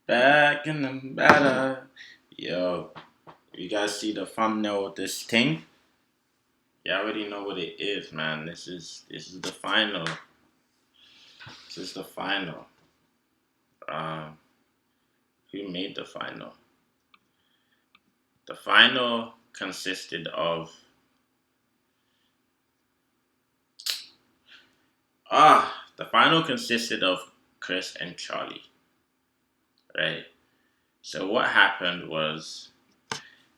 Back in the matter. Yo, you guys see the thumbnail of this thing? You already know what it is, man. This is the final. This is the final. Um, who made the final? The final consisted of the final consisted of Chris and Charlie, right? So what happened was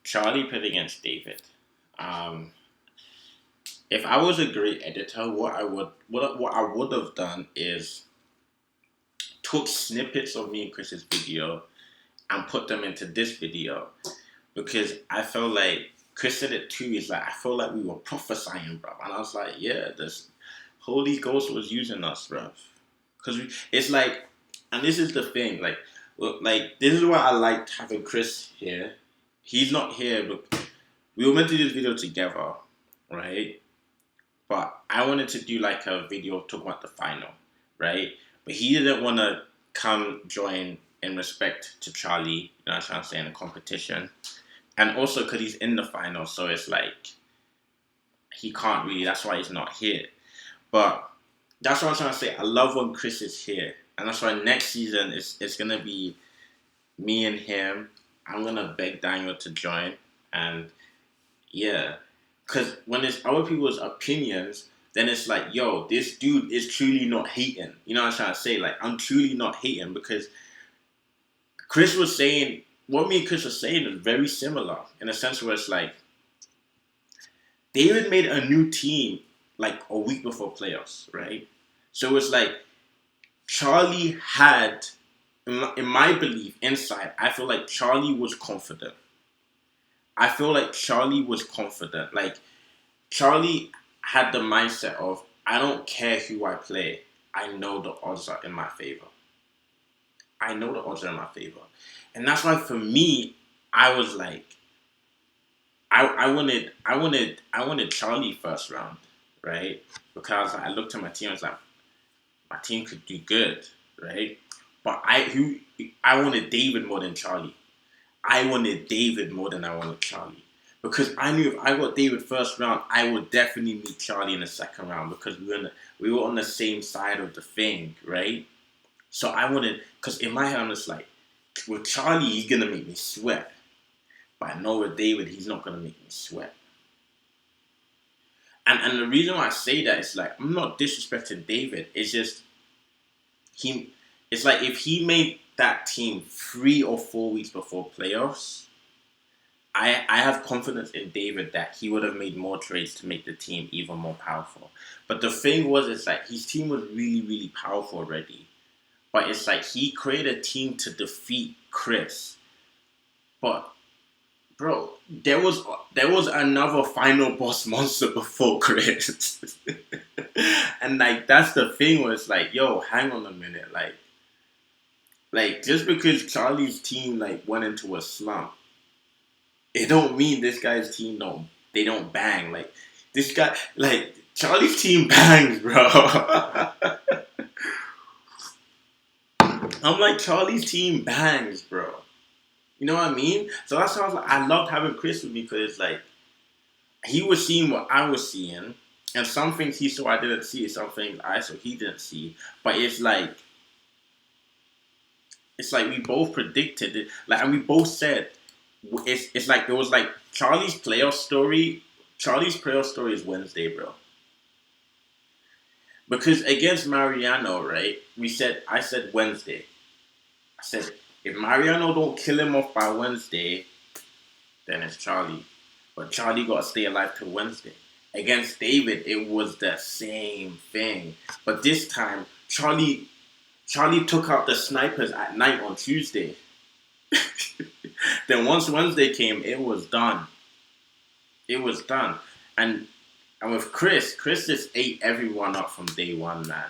Charlie played against David. Um, if I was a great editor, what I would have done is took snippets of me and Chris's video and put them into this video because I felt like Chris said it too. He's like, I feel like we were prophesying, bro, and I was like, yeah, this Holy Ghost was using us, bro, because it's like, and this is the thing, like this is why I liked having Chris here. He's not here, but we were meant to do this video together, right? But I wanted to do like a video talking about the final, right? But he didn't want to come join in respect to Charlie, you know what I'm trying to say, in the competition. And also because he's in the final, so it's like he can't really, that's why he's not here. But that's what I'm trying to say. I love when Chris is here. And that's why next season it's going to be me and him. I'm going to beg Daniel to join. And yeah, because when it's other people's opinions, then it's like, yo, this dude is truly not hating. You know what I'm trying to say? Like, I'm truly not hating because Chris was saying, what me and Chris was saying is very similar in a sense where it's like, David made a new team like a week before playoffs, right? So it's like, Charlie had, in my belief, inside, I feel like Charlie was confident. I feel like Charlie was confident. Like, Charlie had the mindset of, I don't care who I play. I know the odds are in my favor. I know the odds are in my favor. And that's why for me, I was like, I wanted Charlie first round, right? Because I looked at my team, I was like, my team could do good, right? But I wanted David more than Charlie. I wanted David more than I wanted Charlie. Because I knew if I got David first round, I would definitely meet Charlie in the second round because we were on the same side of the thing, right? So I wanted, because in my head I'm just like, with Charlie he's gonna make me sweat, but I know with David he's not gonna make me sweat. And the reason why I say that is like I'm not disrespecting David. It's just he. It's like if he made that team 3 or 4 weeks before playoffs, I have confidence in David that he would have made more trades to make the team even more powerful. But the thing was, it's like his team was really, really powerful already. But it's like he created a team to defeat Chris. But bro, there was another final boss monster before Chris. And like that's the thing where it's like, yo, hang on a minute. Like just because Charlie's team like went into a slump, it don't mean this guy's team don't bang. Like this guy, like Charlie's team bangs, bro. I'm like Charlie's team bangs, bro. You know what I mean? So that's why I loved having Chris with me because like he was seeing what I was seeing, and some things he saw I didn't see, some things I saw he didn't see. But it's like we both predicted it, like, and we both said it's like it was like Charlie's playoff story is Wednesday, bro. Because against Mariano, right? I said Wednesday. I said if Mariano don't kill him off by Wednesday, then it's Charlie. But Charlie got to stay alive till Wednesday. Against David, it was the same thing. But this time, Charlie took out the snipers at night on Tuesday. Then once Wednesday came, it was done. It was done. And with Chris just ate everyone up from day one, man.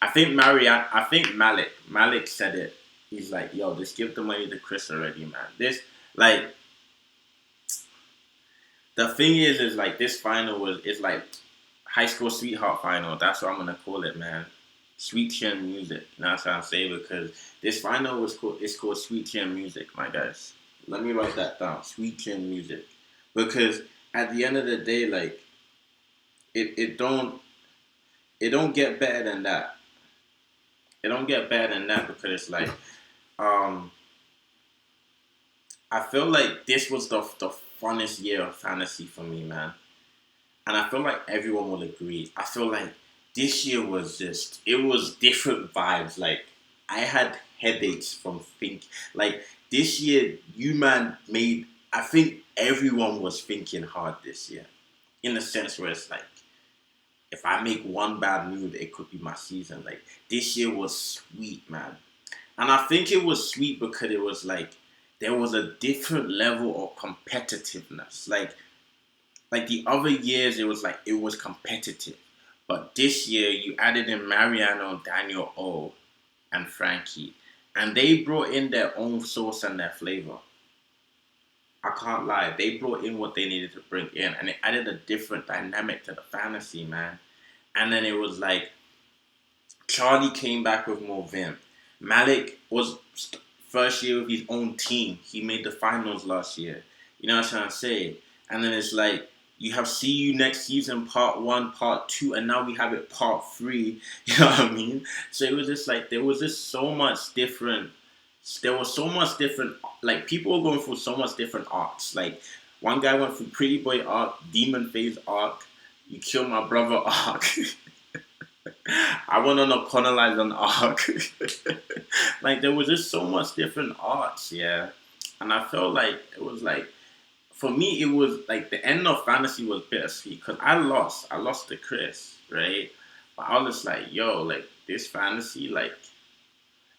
I think Malik said it. He's like, yo, just give the money to Chris already, man. This, like, the thing is like, this final is like high school sweetheart final. That's what I'm gonna call it, man. Sweet Chin Music. You know what I'm saying? Because this final was called, it's called Sweet Chin Music, my guys. Let me write that down. Sweet Chin Music. Because at the end of the day, like, it don't it don't get better than that. It don't get better than that because it's like, um I feel like this was the funnest year of fantasy for me, man. And I feel like everyone will agree. I feel like this year was just, it was different vibes. Like, I had headaches from like, this year, you man made, I think everyone was thinking hard this year. In the sense where it's like, if I make one bad move, it could be my season. Like, this year was sweet, man. And I think it was sweet because it was like, there was a different level of competitiveness. Like the other years, it was like it was competitive, but this year you added in Mariano, Daniel O, and Frankie, and they brought in their own sauce and their flavor. I can't lie, they brought in what they needed to bring in, and it added a different dynamic to the fantasy, man. And then it was like Charlie came back with more vim. Malik was first year with his own team. He made the finals last year. You know what I'm trying to say? And then it's like you have See You Next Season Part 1, Part 2, and now we have it Part 3. You know what I mean? So it was just like there was just so much different. There was so much different. Like people were going through so much different arcs. Like one guy went through Pretty Boy arc, Demon Phase arc, You Kill My Brother arc. I went on a colonizer arc. Like there was just so much different arcs, yeah. And I felt like it was like for me it was like the end of fantasy was bittersweet because I lost to Chris, right? But I was just like, yo, like this fantasy, like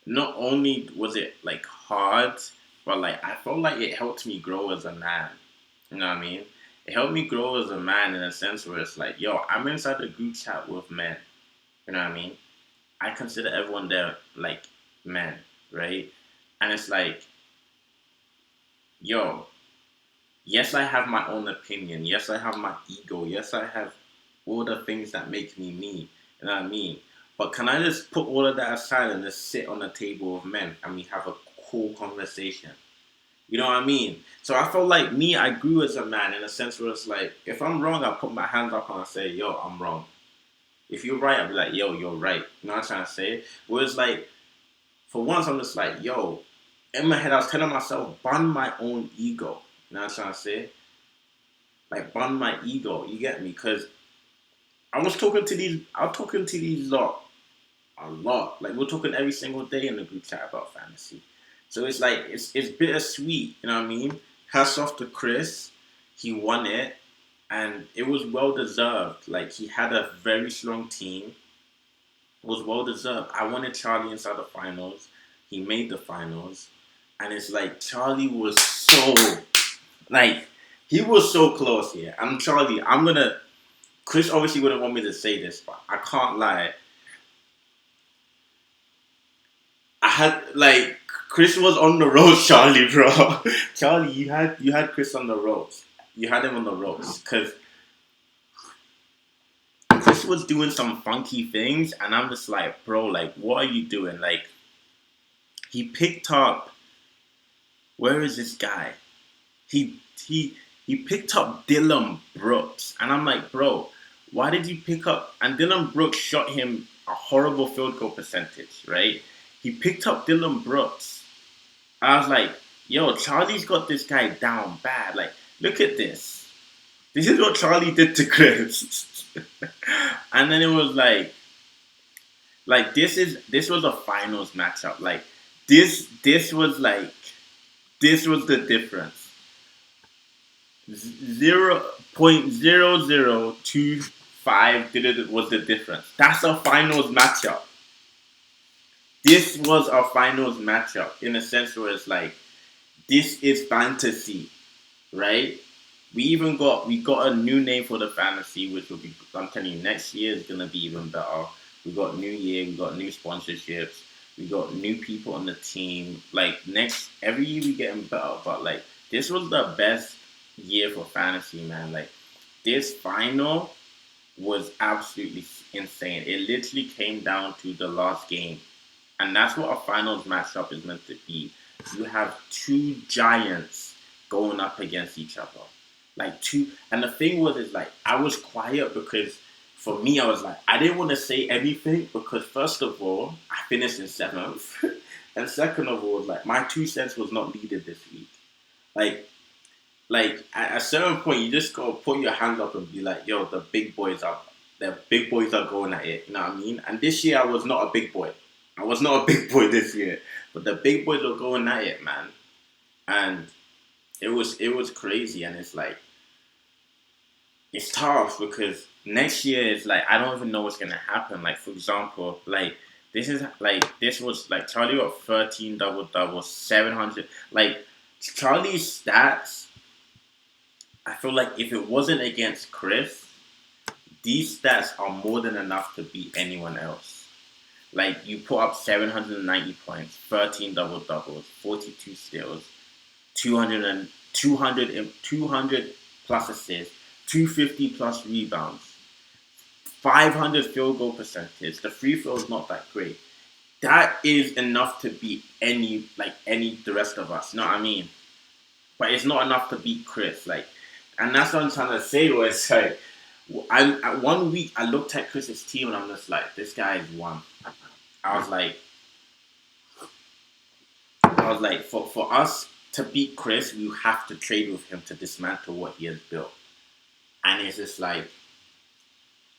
not only was it like hard, but like I felt like it helped me grow as a man. You know what I mean? It helped me grow as a man in a sense where it's like, yo, I'm inside the group chat with men. You know what I mean? I consider everyone there like men, right? And it's like, yo, yes, I have my own opinion. Yes, I have my ego. Yes, I have all the things that make me me. You know what I mean? But can I just put all of that aside and just sit on a table of men and we have a cool conversation? You know what I mean? So I felt like me, I grew as a man in a sense where it's like, if I'm wrong, I put my hands up and I say, yo, I'm wrong. If you're right, I'll be like, yo, you're right. You know what I'm trying to say? Whereas like, for once, I'm just like, yo, in my head, I was telling myself, bun my own ego. You know what I'm trying to say? Like, bun my ego. You get me? Because I was talking to these lot a lot. Like, we're talking every single day in the group chat about fantasy. So it's like, it's bittersweet. You know what I mean? Hats off to Chris. He won it. And it was well deserved. Like, he had a very strong team. It was well deserved. I wanted Charlie inside the finals. He made the finals. And it's like Charlie was so like he was so close here. I'm Charlie. I'm gonna Chris obviously wouldn't want me to say this, but I can't lie. I had like Chris was on the ropes, Charlie, bro. Charlie, you had Chris on the ropes. You had him on the ropes because Chris was doing some funky things, and I'm just like, bro, like, what are you doing? Like, he picked up. Where is this guy? He he he picked up Dylan Brooks, and I'm like, bro, why did you pick up? And Dylan Brooks shot him a horrible field goal percentage, right? He picked up Dylan Brooks. I was like, yo, Charlie's got this guy down bad. Like, look at this. This is what Charlie did to Chris. And then it was like this was a finals matchup. Like this was like this was the difference. 0.0025 was the difference. That's a finals matchup. This was a finals matchup in a sense where it's like this is fantasy, right? We got a new name for the fantasy, which will be I'm telling you next year is gonna be even better. We got new year, we got new sponsorships, we got new people on the team. Like next every year we getting better, but like this was the best year for fantasy, man. Like this final, was absolutely insane. It literally came down to the last game. And that's what a finals matchup is meant to be. You have two giants going up against each other. Like two, and the thing was, is like, I was quiet because for me, I was like, I didn't want to say anything because, first of all, I finished in seventh. And second of all, like, my 2 cents was not needed this week. Like, like at a certain point, you just gotta put your hand up and be like, "Yo, the big boys are, the big boys are going at it." You know what I mean? And this year, I was not a big boy. I was not a big boy this year, but the big boys were going at it, man. And it was crazy. And it's like it's tough because next year is like I don't even know what's gonna happen. Like for example, like this was like Charlie got 13 double doubles, 700. Like Charlie's stats, I feel like if it wasn't against Chris, these stats are more than enough to beat anyone else. Like you put up 790 points, 13 double doubles, 42 steals, 200 200 plus assists, 250 plus rebounds, 500 field goal percentage. The free throw is not that great. That is enough to beat any the rest of us. You know what I mean? But it's not enough to beat Chris. Like, and that's what I'm trying to say. Where it's like, one week I looked at Chris's team and I'm just like, this guy is one. I was like, for us to beat Chris, we have to trade with him to dismantle what he has built. And it's just like,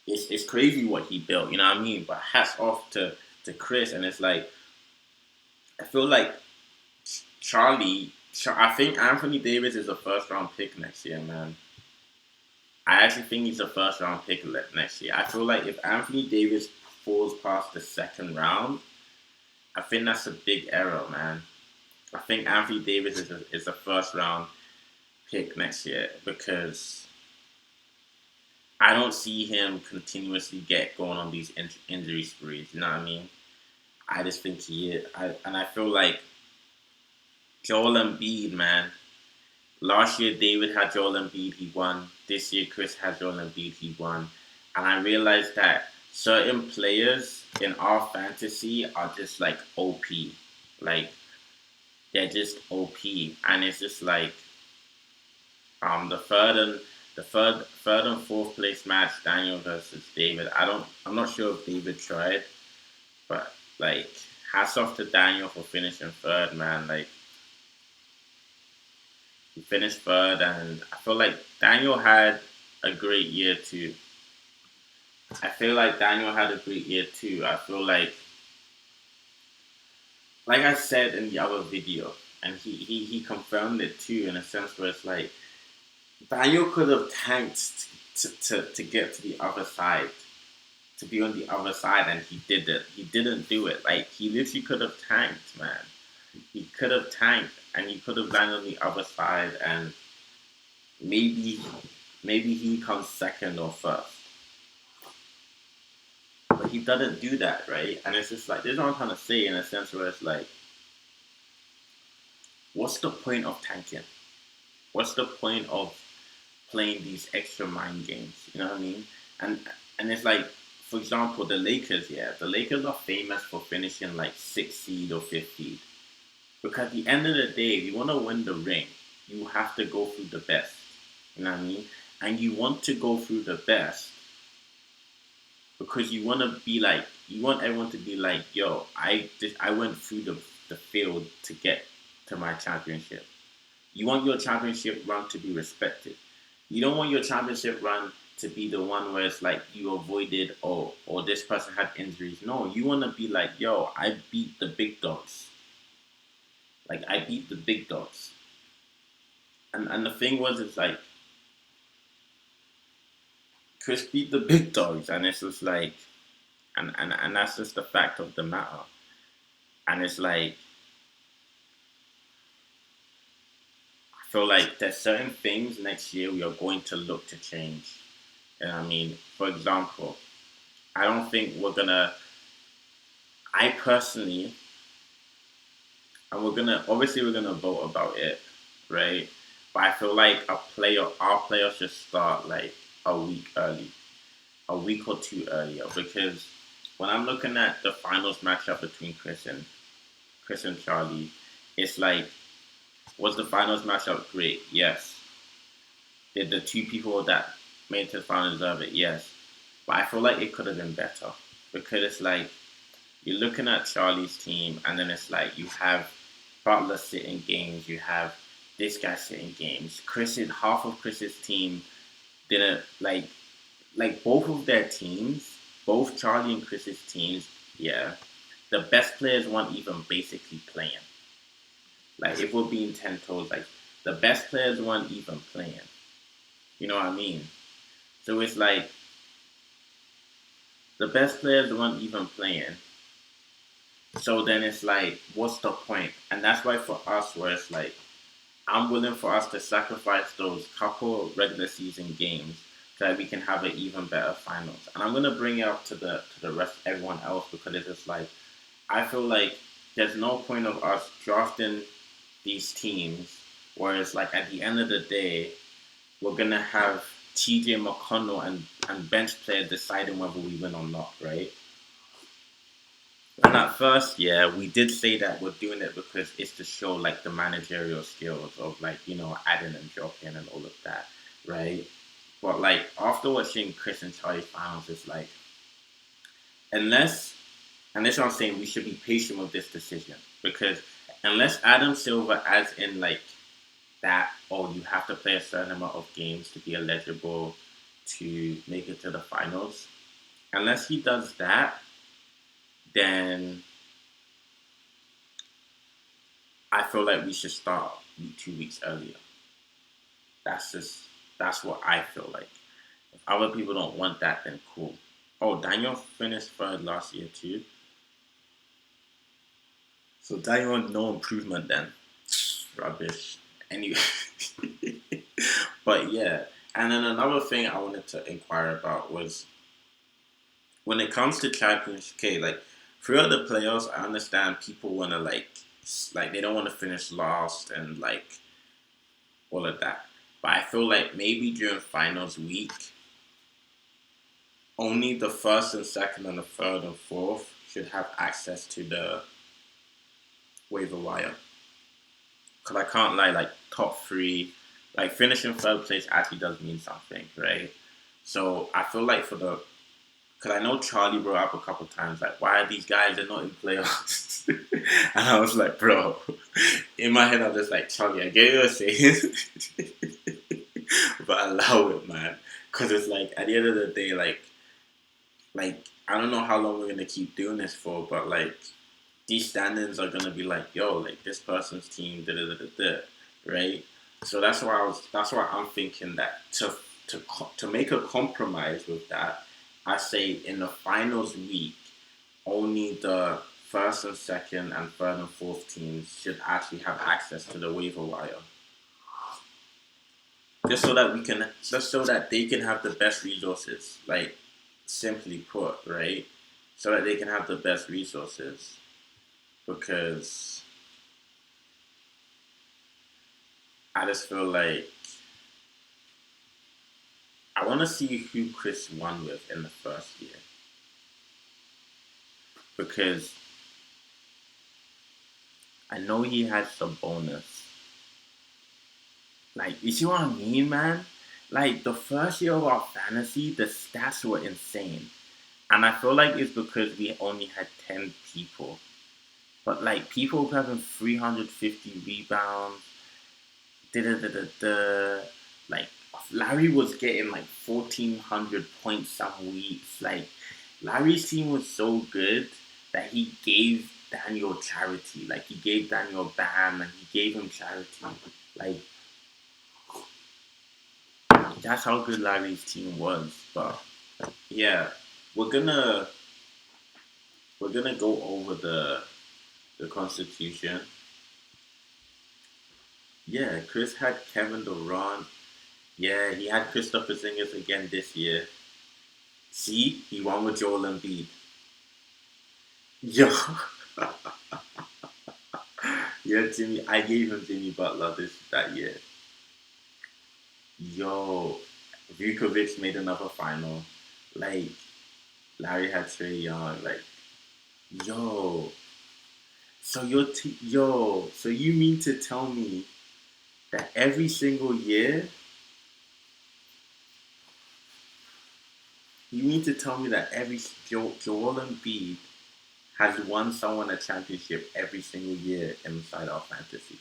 it's crazy what he built, you know what I mean? But hats off to Chris, and it's like, I feel like I think Anthony Davis is a first round pick next year, man. I actually think he's a first round pick next year. I feel like if Anthony Davis falls past the second round, I think that's a big error, man. I think Anthony Davis is a first round pick next year because I don't see him continuously get going on these injury sprees. You know what I mean? I just think he is. I feel like Joel Embiid, man. Last year, David had Joel Embiid, he won. This year, Chris has Joel Embiid, he won. And I realized that certain players in our fantasy are just like OP. Like, they're just OP. And it's just like the third and fourth place match, Daniel versus David. I'm not sure if David tried, but like hats off to Daniel for finishing third, man. Like he finished third, and I feel like Daniel had a great year too. I feel like Daniel had a great year too. I feel like I said in the other video, and he confirmed it too in a sense where it's like Daniel could have tanked to get to the other side, to be on the other side, and he did it. He didn't do it. Like he literally could have tanked, man. He could have tanked, and he could have landed on the other side, and maybe maybe he comes second or first. But he doesn't do that, right? And it's just like this is what I'm trying to say in a sense where it's like, what's the point of tanking? What's the point of playing these extra mind games? You know what I mean? And and it's like, for example, the Lakers. Yeah, the Lakers are famous for finishing like sixth seed or fifth seed. Because at the end of the day, if you want to win the ring, you have to go through the best. You know what I mean? And you want to go through the best because you want to be like, you want everyone to be like, yo, I went through the field to get to my championship. You want your championship run to be respected. You don't want your championship run to be the one where it's like you avoided or this person had injuries. No, you want to be like, yo, I beat the big dogs. Like I beat the big dogs. And the thing was, it's like Chris beat the big dogs, and it's just like, and that's just the fact of the matter. And it's like I feel like there's certain things next year we are going to look to change. And I mean, for example, I don't think we're gonna. I personally, and we're gonna vote about it, right? But I feel like our player should start like a week early. a week or two earlier because when I'm looking at the finals matchup between Chris and Charlie, it's like, was the finals matchup great? Yes. Did the two people that made it to the final deserve it? Yes. But I feel like it could have been better because it's like you're looking at Charlie's team, and then it's like you have Butler sitting games, you have this guy sitting games. Half of Chris's team didn't like both of their teams, both Charlie and Chris's teams. Yeah, the best players weren't even basically playing. Like if we're being 10 toes, like the best players weren't even playing. You know what I mean? So it's like the best players weren't even playing. So then it's like, what's the point? And that's why for us, where it's like, I'm willing for us to sacrifice those couple regular season games so that we can have an even better finals. And I'm gonna bring it up to the rest everyone else because it's just like I feel like there's no point of us drafting these teams where it's like at the end of the day we're gonna have TJ McConnell and bench players deciding whether we win or not, right? And at first, yeah, we did say that we're doing it because it's to show like the managerial skills of like, adding and dropping and all of that, right? But like after watching Chris and Charlie finals, it's like unless and that's what I'm saying, we should be patient with this decision because unless Adam Silver adds in like that, oh, you have to play a certain amount of games to be eligible to make it to the finals. Unless he does that, then I feel like we should start 2 weeks earlier. That's just that's what I feel like. If other people don't want that, then cool. Oh, Daniel finished third last year too. So Daniel, no improvement then. Rubbish. Anyway, but yeah. And then another thing I wanted to inquire about was when it comes to Champions K, like throughout the playoffs, I understand people want to like they don't want to finish last and like all of that. But I feel like maybe during finals week, only the first and second and the third and fourth should have access to the waiver wire. Cause I can't lie, like top three, like finishing third place actually does mean something, right? So I feel like because I know Charlie brought up a couple times, like, why are these guys, they're not in playoffs? And I was like, bro, in my head, I'm just like, Charlie, I get what you're saying, but allow it, man. Because it's like, at the end of the day, like, I don't know how long we're going to keep doing this for, but like, these standings are going to be like, yo, like, this person's team, da da da da da, right? So that's why I'm thinking that to make a compromise with that, I say in the finals week, only the first and second and third and fourth teams should actually have access to the waiver wire. Just so that they can have the best resources, like simply put, right? So that they can have the best resources. Because I just feel like I want to see who Chris won with in the first year. Because I know he had some bonus. Like, you see what I mean, man? Like, the first year of our fantasy, the stats were insane. And I feel like it's because we only had 10 people. But, like, people were having 350 rebounds. Da da da da da. Like, Larry was getting, like, 1,400 points some weeks. Like, Larry's team was so good that he gave Daniel charity. Like, he gave Daniel Bam and he gave him charity. Like, that's how good Larry's team was. But yeah, we're gonna we're gonna go over the Constitution. Yeah, Chris had Kevin Durant. Yeah, he had Christopher Zingers again this year. See, he won with Joel Embiid. Yo, yeah, Jimmy. I gave him Jimmy Butler that year. Yo, Vukovic made another final. Like Larry had Trey Young. Like, yo, so you mean to tell me that every single year, you mean to tell me that every Joel Embiid has won someone a championship every single year inside our fantasy?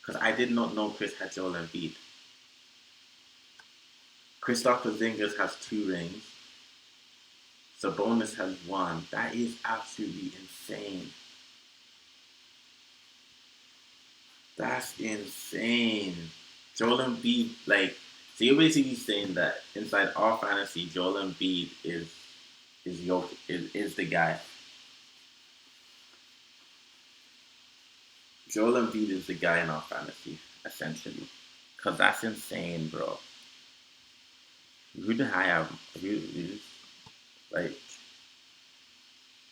Because I did not know Chris had Joel Embiid. Kristaps Porzingis has 2 rings. Sabonis has 1. That is absolutely insane. That's insane. Joel Embiid, like, so you're basically saying that inside our fantasy, Joel Embiid is the guy. Joel Embiid is the guy in our fantasy, essentially. Cause that's insane, bro. Who the I have? Like,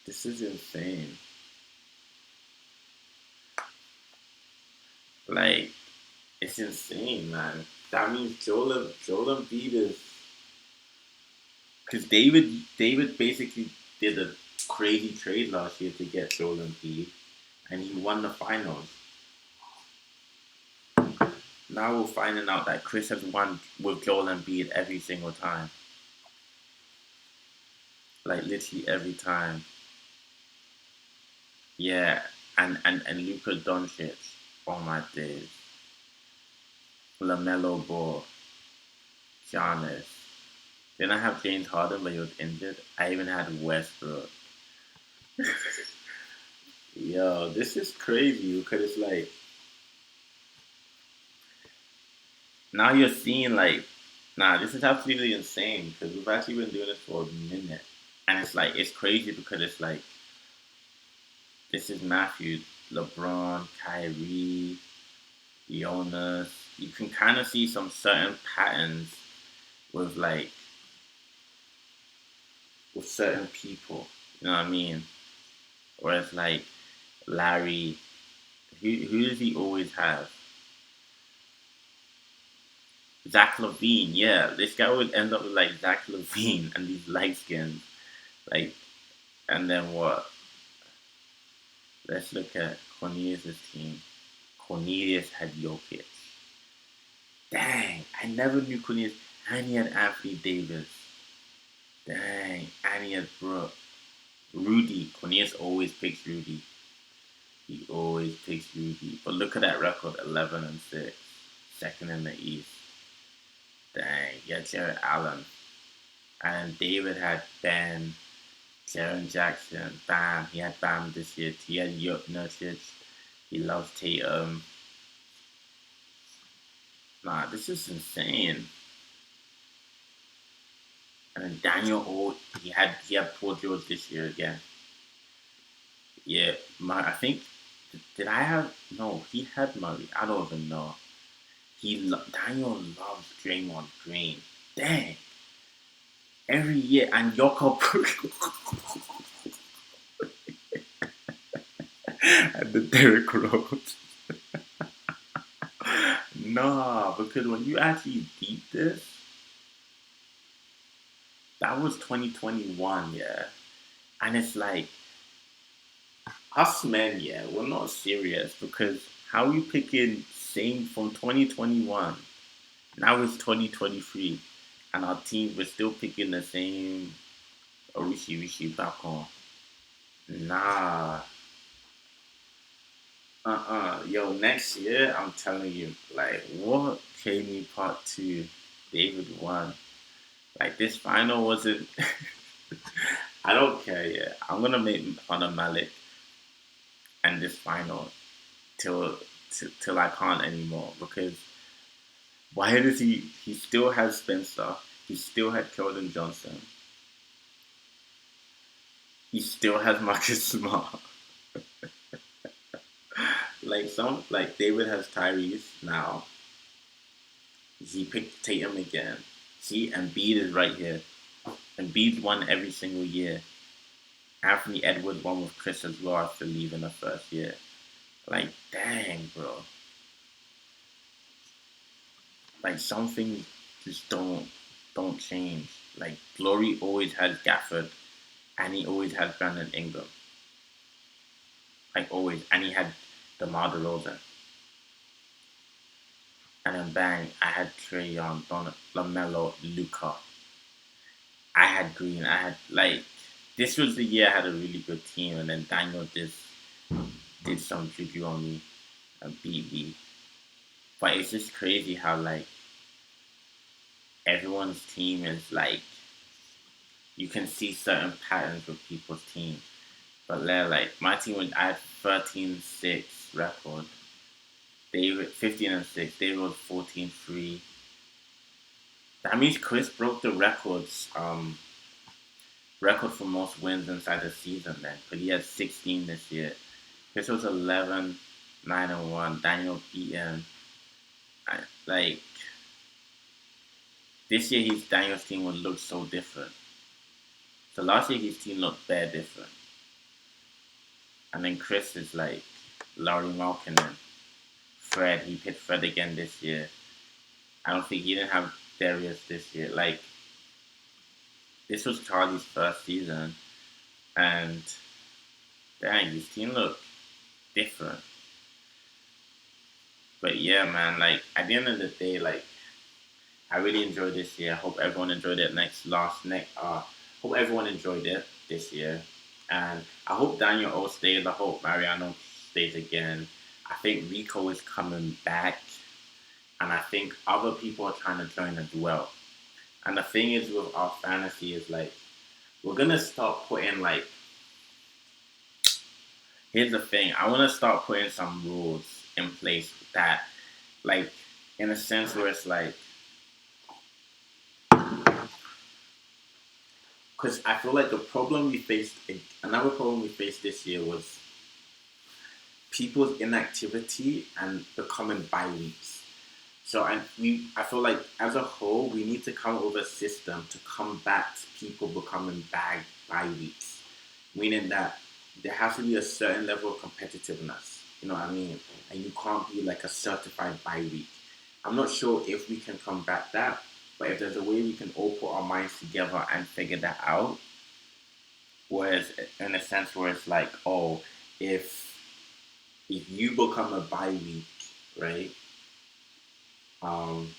this is insane. Like, it's insane, man. That means Joel Embiid is because David basically did a crazy trade last year to get Joel Embiid, and he won the finals. Now we're finding out that Chris has won with Joel Embiid every single time, like literally every time. Yeah, and Luka Doncic. Oh my days. LaMelo Ball, Giannis. Then I have James Harden, but he was injured. I even had Westbrook. Yo, this is crazy because it's like now you're seeing like, nah, this is absolutely insane because we've actually been doing this for a minute, and it's like it's crazy because it's like this is Matthew, LeBron, Kyrie, Jonas. You can kind of see some certain patterns with like with certain people. You know what I mean? Whereas like Larry, who does he always have? Zach Levine, yeah. This guy would end up with like Zach Levine and these light skins. Like, and then what? Let's look at Cornelius' team. Cornelius had Jokic. Dang, I never knew Cornelius. And he had Anthony Davis. Dang, and he had Brooke. Rudy. Cornelius always picks Rudy. He always picks Rudy. But look at that record, 11-6, second in the East. Dang, yeah, Jared Allen. And David had Ben, Jaren Jackson, Bam. He had Bam this year. He had Nurkic. He loves Tatum. Nah, this is insane. And then Daniel O, he had Paul George this year again. Yeah, I think did I have no? He had Murray. I don't even know. Daniel loves Draymond Green. Dang, every year and Yoko and the Derrick Rose. Nah, because when you actually deep this, that was 2021, yeah. And it's like us men, yeah, we're not serious because how we picking same from 2021. Now it's 2023, and our team we're still picking the same Rishi back on. Nah, yo, next year I'm telling you, like, what KD Part Two, David won. Like this final wasn't. I don't care. Yeah, I'm gonna make fun of Malik and this final till till I can't anymore because why does he still has Spencer, he still had Keldon Johnson, he still has Marcus Smart. Like David has Tyrese now. He picked Tatum again. See, Embiid is right here. Embiid won every single year. Anthony Edwards won with Chris as well after leaving the first year. Like, dang, bro. Like some things just don't change. Like Glory always has Gafford, and he always has Brandon Ingram. Like always, and he had DeMar DeRozan. And then bang, I had Trae Young, LaMelo, Luca. I had Green. I had like this was the year I had a really good team, and then Daniel just did some juju on me and beat me. But it's just crazy how like everyone's team is like you can see certain patterns with people's teams. But like my team was I had 13-6 record. They were 15-6. They were 14-3. That means Chris broke the record for most wins inside the season then. But he had 16 this year. Chris was 11-9-1. Daniel beat him. Like this year his Daniel's team would look so different. So last year his team looked very different. And then Chris is like Laurie Malkin. Fred, he picked Fred again this year. I don't think he didn't have Darius this year. Like, this was Charlie's first season, and dang, his team looked different. But yeah, man, like at the end of the day, like I really enjoyed this year. I hope everyone enjoyed it. Hope everyone enjoyed it this year, and I hope Daniel O stays. I hope Mariano stays again. I think Rico is coming back, and I think other people are trying to join as well. And the thing is with our fantasy is like we're gonna start putting like here's the thing. I wanna start putting some rules in place that like in a sense where it's like because I feel like another problem we faced this year was people's inactivity and becoming bye weeks. So I feel like as a whole we need to come up with a system to combat people becoming bye weeks, meaning that there has to be a certain level of competitiveness. You know what I mean? And you can't be like a certified bye week. I'm not sure if we can combat that, but if there's a way we can all put our minds together and figure that out, whereas in a sense where it's like, oh, if you become a bye week, right? Um,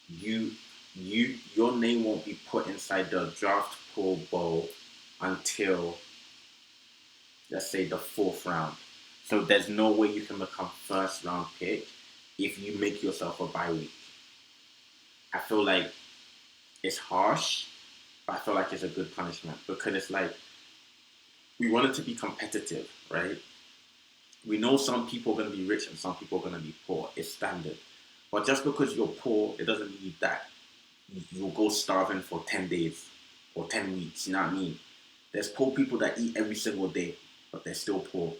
you your name won't be put inside the draft pool bowl until let's say the fourth round. So there's no way you can become first round pick if you make yourself a bye week. I feel like it's harsh, but I feel like it's a good punishment because it's like we want it to be competitive, right? We know some people are going to be rich and some people are going to be poor. It's standard. But just because you're poor, it doesn't mean that you'll go starving for 10 days or 10 weeks. You know what I mean? There's poor people that eat every single day, but they're still poor.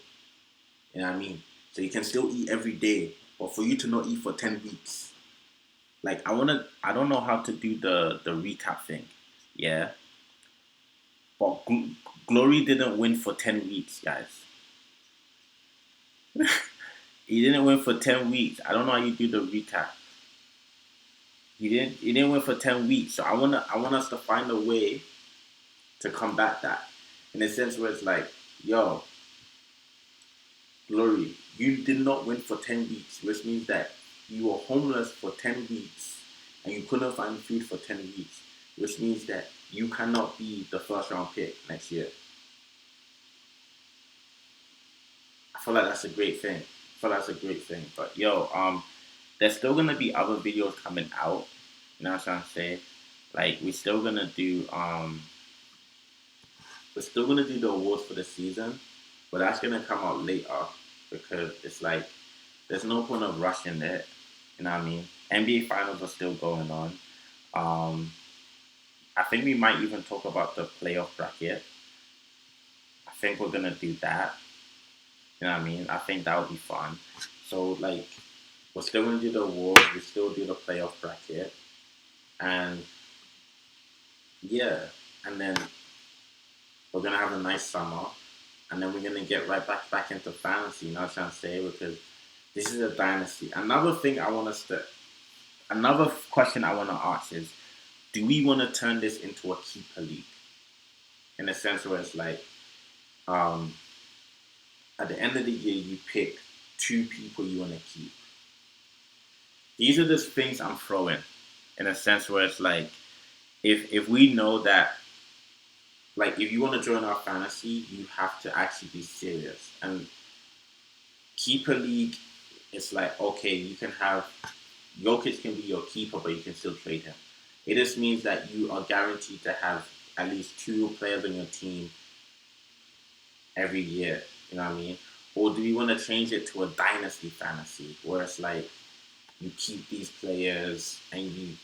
You know what I mean? So you can still eat every day, but for you to not eat for 10 weeks, like I don't know how to do the recap thing. Yeah. But Glory didn't win for 10 weeks, guys. He didn't win for 10 weeks. I don't know how you do the recap. He didn't win for 10 weeks. So I want us to find a way to combat that. In a sense where it's like, yo, Glory, you did not win for 10 weeks, which means that you were homeless for 10 weeks and you couldn't find food for 10 weeks, which means that you cannot be the first round pick next year. I feel like that's a great thing. But there's still gonna be other videos coming out. You know what I'm trying to say? Like we're still gonna do the awards for the season, but that's gonna come out later because it's like there's no point of rushing it. You know what I mean? NBA finals are still going on. I think we might even talk about the playoff bracket. I think we're gonna do that. You know what I mean? I think that would be fun. So like we're still gonna do the awards, we still do the playoff bracket. And yeah, and then we're gonna have a nice summer, and then we're gonna get right back into fantasy. You know what I'm trying to say? Because this is a dynasty. Another question I want to ask is: do we want to turn this into a keeper league? In a sense where it's like, um, at the end of the year, you pick two people you want to keep. These are just things I'm throwing in a sense where it's like, if we know that, like, if you want to join our fantasy, you have to actually be serious. And keeper league, it's like, okay, you can have Jokic can be your keeper, but you can still trade him. It just means that you are guaranteed to have at least two players on your team every year. You know what I mean? Or do we want to change it to a dynasty fantasy where it's like you keep these players and you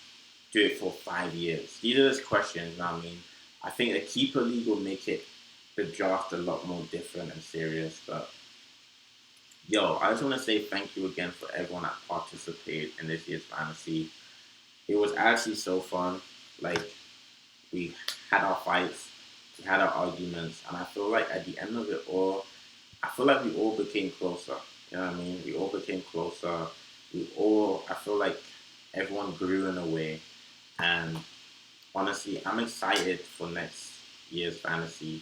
do it for 5 years? These are just questions. You know what I mean? I think the keeper league will make it the draft a lot more different and serious. But yo, I just want to say thank you again for everyone that participated in this year's fantasy. It was actually so fun. Like, we had our fights, we had our arguments, and I feel like at the end of it all, I feel like we all became closer. You know what I mean? We all became closer. I feel like everyone grew in a way. And honestly, I'm excited for next year's fantasy,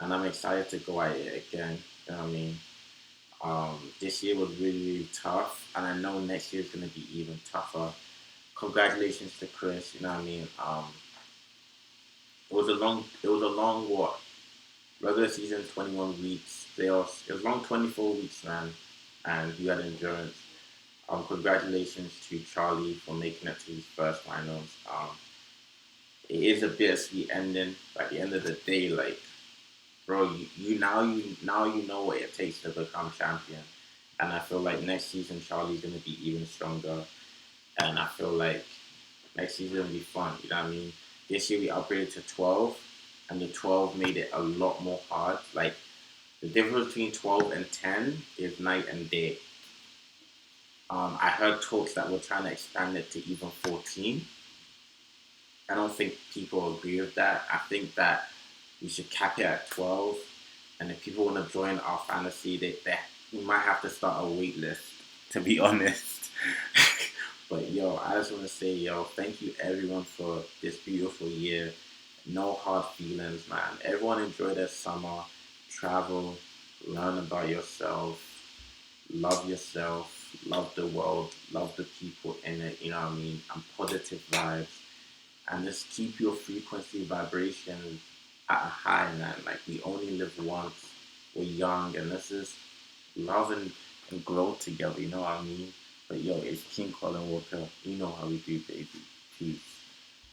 and I'm excited to go at it again. You know what I mean? This year was really, really tough, and I know next year is going to be even tougher. Congratulations to Chris. You know what I mean? It was a long what? Regular season 21 weeks. Playoffs. It was long 24 weeks, man. And you had endurance. Congratulations to Charlie for making it to his first finals. It is a bittersweet ending. But at the end of the day, like, bro, you know what it takes to become champion. And I feel like next season Charlie's gonna be even stronger. And I feel like next season will be fun. You know what I mean? This year we upgraded to 12, and the 12 made it a lot more hard. Like, the difference between 12 and 10 is night and day. I heard talks that we're trying to expand it to even 14. I don't think people agree with that. I think that we should cap it at 12. And if people want to join our fantasy, we might have to start a wait list, to be honest. But yo, I just want to say, yo, thank you everyone for this beautiful year. No hard feelings, man. Everyone enjoy their summer, travel, learn about yourself, love the world, love the people in it, you know what I mean? And positive vibes. And just keep your frequency vibrations at a high, man. Like, we only live once. We're young, and this is love and grow together, you know what I mean? But yo, it's King Colin Walker. You know how we do, baby. Peace.